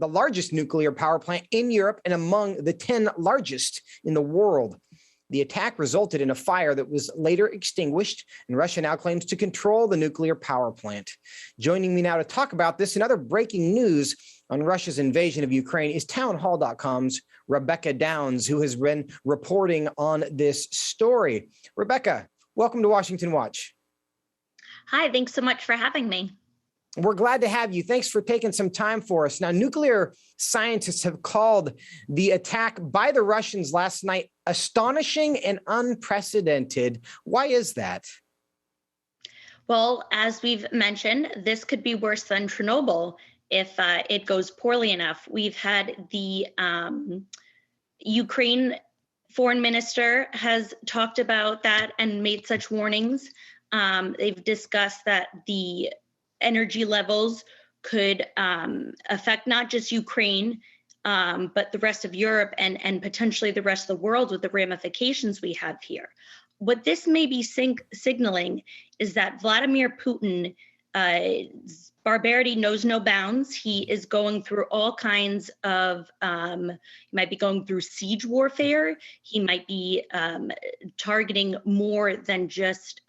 the largest nuclear power plant in Europe and among the 10 largest in the world. The attack resulted in a fire that was later extinguished, and Russia now claims to control the nuclear power plant. Joining me now to talk about this and other breaking news on Russia's invasion of Ukraine is Townhall.com's Rebecca Downs, who has been reporting on this story. Rebecca, welcome to Washington Watch. Hi, thanks so much for having me. We're glad to have you. Thanks for taking some time for us. Now, nuclear scientists have called the attack by the Russians last night astonishing and unprecedented. Why is that? Well, as we've mentioned, this could be worse than Chernobyl if it goes poorly enough. We've had the Ukraine foreign minister has talked about that and made such warnings. They've discussed that the energy levels could affect not just Ukraine, but the rest of Europe and potentially the rest of the world with the ramifications we have here. What this may be signaling is that Vladimir Putin, barbarity knows no bounds. He is going through all kinds of, he might be going through siege warfare. He might be targeting more than just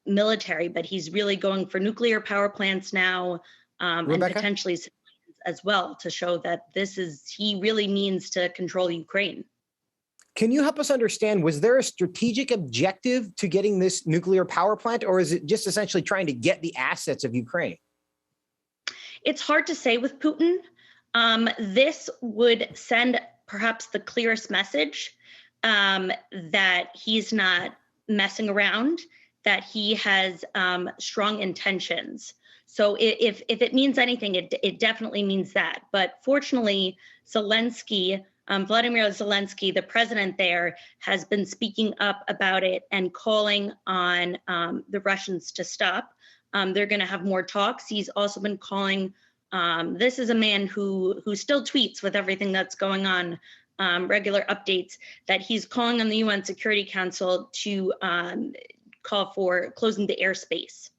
military, but he's really going for nuclear power plants now, and potentially civilians as well, to show that he really means to control Ukraine. Can you help us understand, was there a strategic objective to getting this nuclear power plant, or is it just essentially trying to get the assets of Ukraine? It's hard to say with Putin. This would send perhaps the clearest message that he's not messing around, that he has strong intentions. So if it means anything, it definitely means that. But fortunately, Zelensky, Vladimir Zelensky, the president there, has been speaking up about it and calling on the Russians to stop. They're going to have more talks. He's also been calling, this is a man who still tweets with everything that's going on, regular updates, that he's calling on the UN Security Council to call for closing the airspace.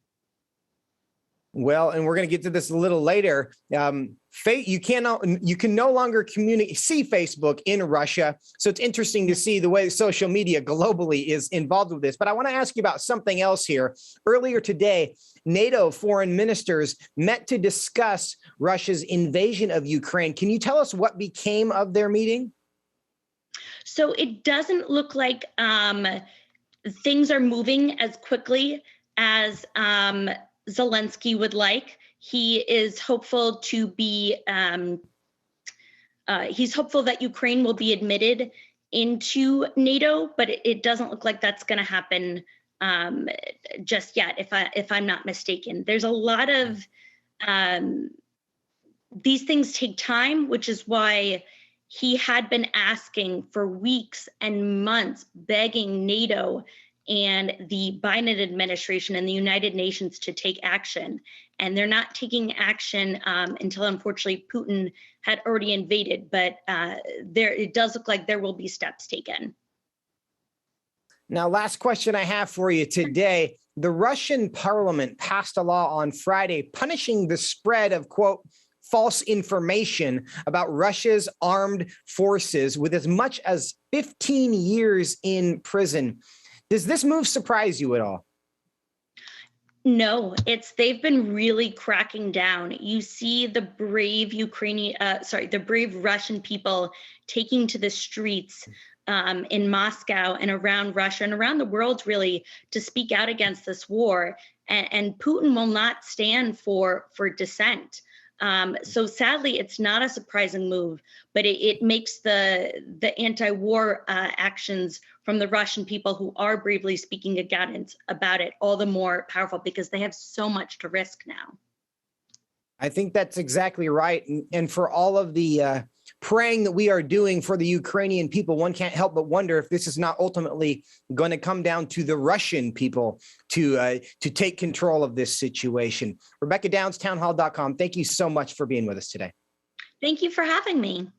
Well, and we're going to get to this a little later. You can no longer see Facebook in Russia. So it's interesting to see the way social media globally is involved with this. But I want to ask you about something else here. Earlier today, NATO foreign ministers met to discuss Russia's invasion of Ukraine. Can you tell us what became of their meeting? So it doesn't look like things are moving as quickly as Zelensky would like. He is hopeful to be, he's hopeful that Ukraine will be admitted into NATO, but it doesn't look like that's going to happen just yet, if I'm not mistaken. There's a lot of, these things take time, which is why he had been asking for weeks and months, begging NATO and the Biden administration and the United Nations to take action. And they're not taking action until, unfortunately, Putin had already invaded. But it does look like there will be steps taken. Now, last question I have for you today. The Russian parliament passed a law on Friday punishing the spread of, quote, false information about Russia's armed forces with as much as 15 years in prison. Does this move surprise you at all? No, they've been really cracking down. You see the brave the brave Russian people taking to the streets in Moscow and around Russia and around the world, really, to speak out against this war. And Putin will not stand for dissent. So sadly, it's not a surprising move, but it makes the anti-war actions from the Russian people who are bravely speaking about it all the more powerful, because they have so much to risk now. I think that's exactly right. And for all of the praying that we are doing for the Ukrainian people, one can't help but wonder if this is not ultimately going to come down to the Russian people to take control of this situation. Rebecca Downs, townhall.com. Thank you so much for being with us today. Thank you for having me.